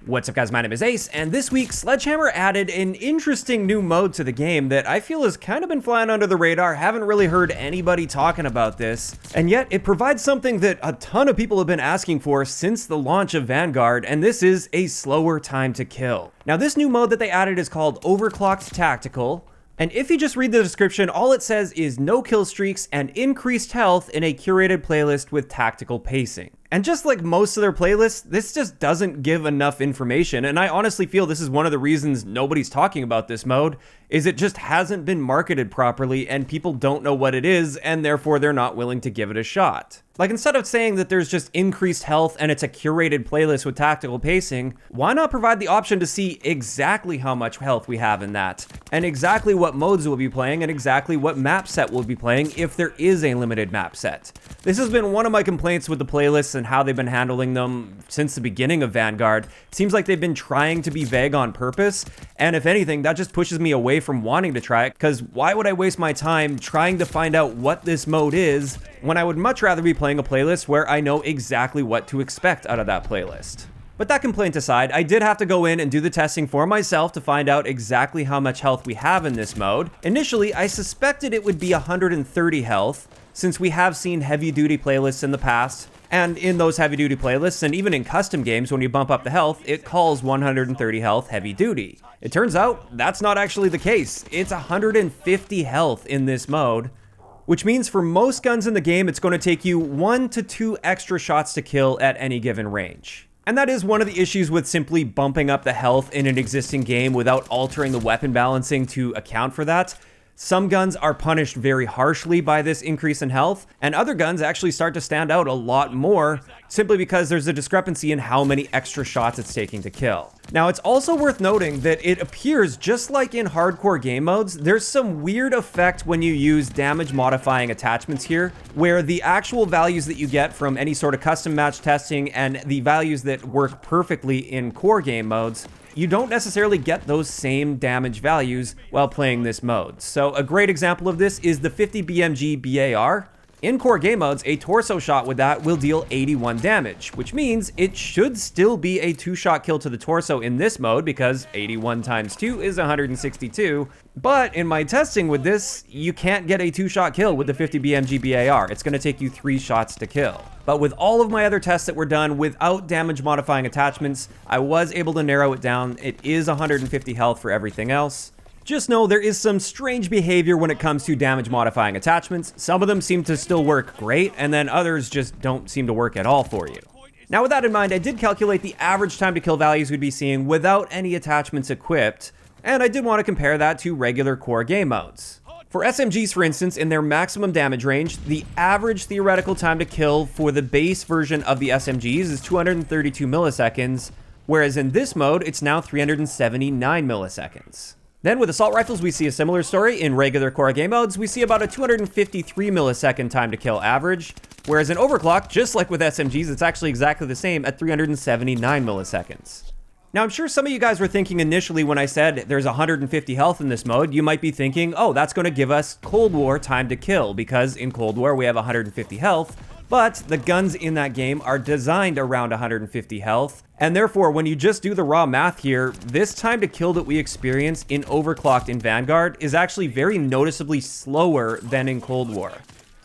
What's up guys, my name is Ace, and this week Sledgehammer added an interesting new mode to the game that I feel has kind of been flying under the radar. Haven't really heard anybody talking about this, and yet it provides something that a ton of people have been asking for since the launch of Vanguard, and this is a slower time to kill. Now this new mode that they added is called Overclocked Tactical, and if you just read the description, all it says is no kill streaks and increased health in a curated playlist with tactical pacing. And just like most of their playlists, this just doesn't give enough information, and I honestly feel this is one of the reasons nobody's talking about this mode, is it just hasn't been marketed properly and people don't know what it is, and therefore they're not willing to give it a shot. Like, instead of saying that there's just increased health and it's a curated playlist with tactical pacing, why not provide the option to see exactly how much health we have in that, and exactly what modes we'll be playing, and exactly what map set we'll be playing if there is a limited map set. This has been one of my complaints with the playlists and how they've been handling them since the beginning of Vanguard. It seems like they've been trying to be vague on purpose, and if anything, that just pushes me away from wanting to try it, because why would I waste my time trying to find out what this mode is when I would much rather be playing a playlist where I know exactly what to expect out of that playlist. But that complaint aside, I did have to go in and do the testing for myself to find out exactly how much health we have in this mode. Initially, I suspected it would be 130 health, since we have seen heavy-duty playlists in the past, and in those heavy-duty playlists, and even in custom games, when you bump up the health, it calls 130 health heavy-duty. It turns out, that's not actually the case. It's 150 health in this mode, which means for most guns in the game, it's going to take you 1 to 2 extra shots to kill at any given range. And that is one of the issues with simply bumping up the health in an existing game without altering the weapon balancing to account for that. Some guns are punished very harshly by this increase in health, and other guns actually start to stand out a lot more simply because there's a discrepancy in how many extra shots it's taking to kill. Now, it's also worth noting that it appears just like in hardcore game modes, there's some weird effect when you use damage modifying attachments here, where the actual values that you get from any sort of custom match testing and the values that work perfectly in core game modes, you don't necessarily get those same damage values while playing this mode. So a great example of this is the 50 BMG BAR. In core game modes, a torso shot with that will deal 81 damage, which means it should still be a 2-shot kill to the torso in this mode because 81 times 2 is 162. But in my testing with this, you can't get a 2-shot kill with the 50 BMG BAR. It's going to take you 3 shots to kill. But with all of my other tests that were done without damage modifying attachments, I was able to narrow it down. It is 150 health for everything else. Just know there is some strange behavior when it comes to damage modifying attachments. Some of them seem to still work great, and then others just don't seem to work at all for you. Now with that in mind, I did calculate the average time to kill values we'd be seeing without any attachments equipped, and I did want to compare that to regular core game modes. For SMGs, for instance, in their maximum damage range, the average theoretical time to kill for the base version of the SMGs is 232 milliseconds, whereas in this mode, it's now 379 milliseconds. Then with assault rifles, we see a similar story. In regular core game modes, we see about a 253 millisecond time to kill average, whereas in Overclock, just like with SMGs, it's actually exactly the same at 379 milliseconds. Now, I'm sure some of you guys were thinking initially when I said there's 150 health in this mode, you might be thinking, oh, that's going to give us Cold War time to kill, because in Cold War we have 150 health, but the guns in that game are designed around 150 health, and therefore when you just do the raw math here, this time to kill that we experience in Overclocked in Vanguard is actually very noticeably slower than in Cold War.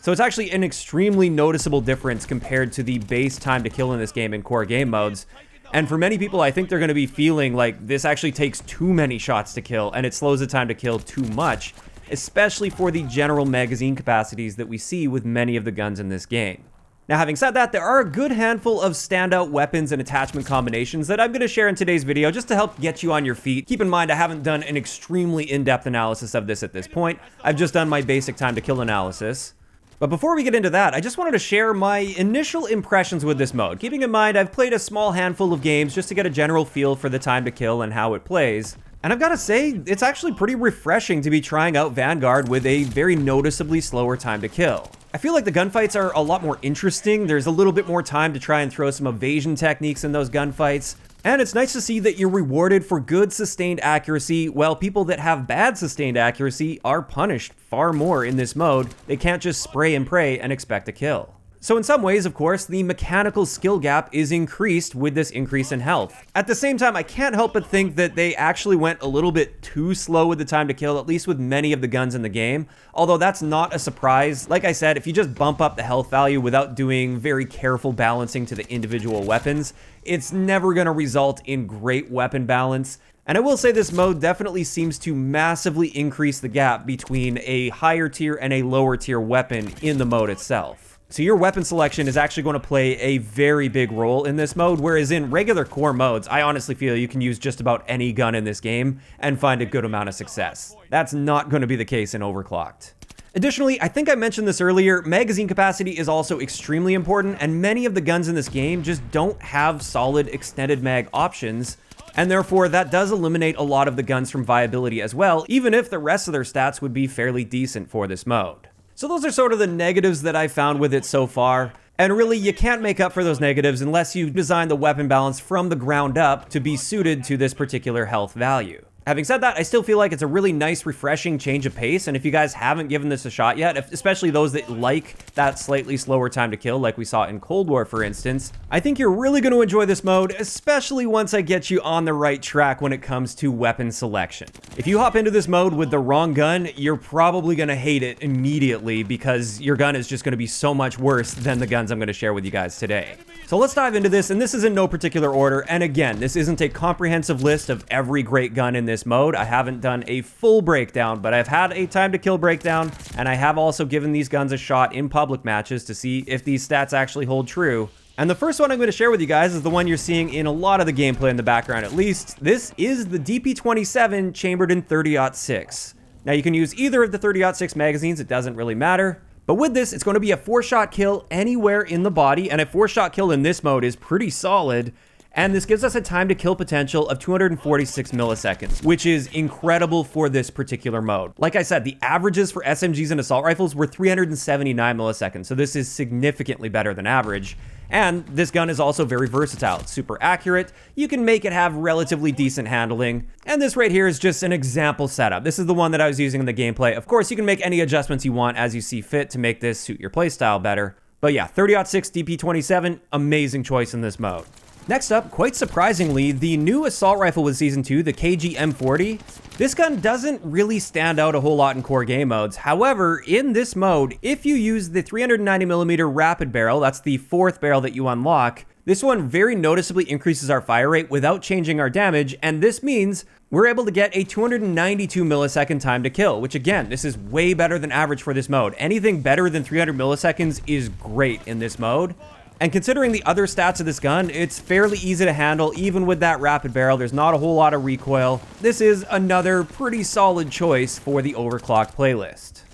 So it's actually an extremely noticeable difference compared to the base time to kill in this game in core game modes. And for many people, I think they're going to be feeling like this actually takes too many shots to kill, and it slows the time to kill too much, especially for the general magazine capacities that we see with many of the guns in this game. Now, having said that, there are a good handful of standout weapons and attachment combinations that I'm going to share in today's video just to help get you on your feet. Keep in mind, I haven't done an extremely in-depth analysis of this at this point. I've just done my basic time to kill analysis. But before we get into that, I just wanted to share my initial impressions with this mode. Keeping in mind, I've played a small handful of games just to get a general feel for the time to kill and how it plays. And I've got to say, it's actually pretty refreshing to be trying out Vanguard with a very noticeably slower time to kill. I feel like the gunfights are a lot more interesting. There's a little bit more time to try and throw some evasion techniques in those gunfights. And it's nice to see that you're rewarded for good sustained accuracy, while people that have bad sustained accuracy are punished far more in this mode. They can't just spray and pray and expect a kill. So in some ways, of course, the mechanical skill gap is increased with this increase in health. At the same time, I can't help but think that they actually went a little bit too slow with the time to kill, at least with many of the guns in the game. Although that's not a surprise. Like I said, if you just bump up the health value without doing very careful balancing to the individual weapons, it's never going to result in great weapon balance. And I will say this mode definitely seems to massively increase the gap between a higher tier and a lower tier weapon in the mode itself. So your weapon selection is actually going to play a very big role in this mode, whereas in regular core modes, I honestly feel you can use just about any gun in this game and find a good amount of success. That's not going to be the case in Overclocked. Additionally, I think I mentioned this earlier, magazine capacity is also extremely important, and many of the guns in this game just don't have solid extended mag options, and therefore that does eliminate a lot of the guns from viability as well, even if the rest of their stats would be fairly decent for this mode. So those are sort of the negatives that I found with it so far. And really, you can't make up for those negatives unless you design the weapon balance from the ground up to be suited to this particular health value. Having said that, I still feel like it's a really nice, refreshing change of pace, and if you guys haven't given this a shot yet, especially those that like that slightly slower time to kill like we saw in Cold War, for instance, I think you're really going to enjoy this mode, especially once I get you on the right track when it comes to weapon selection. If you hop into this mode with the wrong gun, you're probably going to hate it immediately because your gun is just going to be so much worse than the guns I'm going to share with you guys today. So let's dive into this, and this is in no particular order, and again, this isn't a comprehensive list of every great gun in this mode. I haven't done a full breakdown, but I've had a time to kill breakdown, and I have also given these guns a shot in public matches to see if these stats actually hold true. And the first one I'm going to share with you guys is the one you're seeing in a lot of the gameplay in the background at least. This is the DP27 chambered in 30-06. Now you can use either of the 30-06 magazines, it doesn't really matter. But with this, it's going to be a 4-shot kill anywhere in the body, and a 4-shot kill in this mode is pretty solid. And this gives us a time to kill potential of 246 milliseconds, which is incredible for this particular mode. Like I said, the averages for SMGs and assault rifles were 379 milliseconds, so this is significantly better than average. And this gun is also very versatile. It's super accurate. You can make it have relatively decent handling. And this right here is just an example setup. This is the one that I was using in the gameplay. Of course, you can make any adjustments you want as you see fit to make this suit your playstyle better. But yeah, 30-06 DP27, amazing choice in this mode. Next up, quite surprisingly, the new assault rifle with Season 2, the KG M40. This gun doesn't really stand out a whole lot in core game modes. However, in this mode, if you use the 390mm rapid barrel, that's the 4th barrel that you unlock, this one very noticeably increases our fire rate without changing our damage, and this means we're able to get a 292 millisecond time to kill, which again, this is way better than average for this mode. Anything better than 300 milliseconds is great in this mode. And considering the other stats of this gun, it's fairly easy to handle even with that rapid barrel. There's not a whole lot of recoil. This is another pretty solid choice for the Overclocked playlist.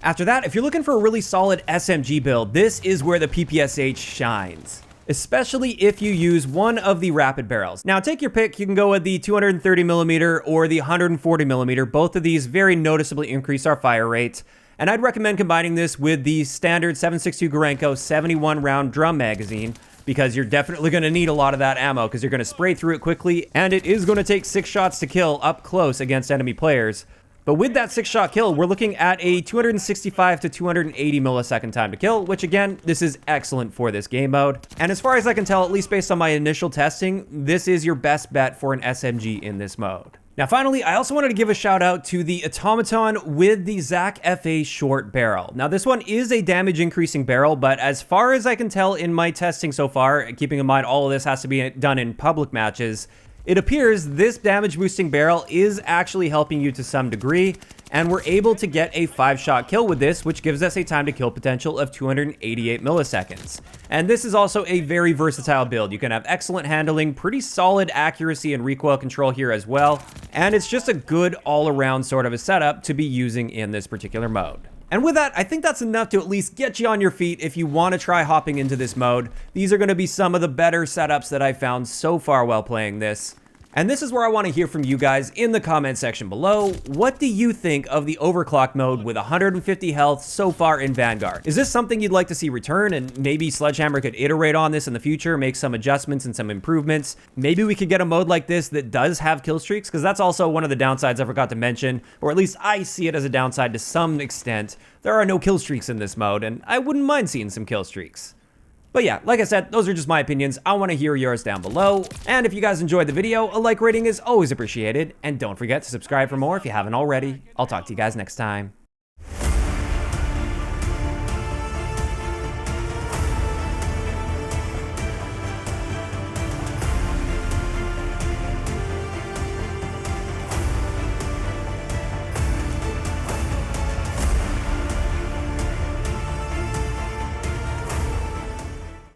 After that, if you're looking for a really solid SMG build, this is where the PPSH shines, especially if you use one of the rapid barrels. Now take your pick, you can go with the 230mm or the 140mm. Both of these very noticeably increase our fire rate. And I'd recommend combining this with the standard 7.62 Gorenko 71 round drum magazine, because you're definitely going to need a lot of that ammo because you're going to spray through it quickly, and it is going to take 6 shots to kill up close against enemy players. But with that 6-shot kill, we're looking at a 265 to 280 millisecond time to kill, which again, this is excellent for this game mode. And as far as I can tell, at least based on my initial testing, this is your best bet for an SMG in this mode. Now finally, I also wanted to give a shout out to the Automaton with the Zach FA short barrel. Now this one is a damage increasing barrel, but as far as I can tell in my testing so far, keeping in mind all of this has to be done in public matches, it appears this damage boosting barrel is actually helping you to some degree, and we're able to get a 5-shot kill with this, which gives us a time to kill potential of 288 milliseconds. And this is also a very versatile build. You can have excellent handling, pretty solid accuracy and recoil control here as well, and it's just a good all-around sort of a setup to be using in this particular mode. And with that, I think that's enough to at least get you on your feet if you want to try hopping into this mode. These are going to be some of the better setups that I've found so far while playing this. And this is where I want to hear from you guys in the comment section below. What do you think of the Overclock mode with 150 health so far in Vanguard? Is this something you'd like to see return, and maybe Sledgehammer could iterate on this in the future, make some adjustments and some improvements? Maybe we could get a mode like this that does have kill streaks, because that's also one of the downsides I forgot to mention, or at least I see it as a downside to some extent. There are no kill streaks in this mode, and I wouldn't mind seeing some kill streaks. But yeah, like I said, those are just my opinions. I want to hear yours down below. And if you guys enjoyed the video, a like rating is always appreciated. And don't forget to subscribe for more if you haven't already. I'll talk to you guys next time.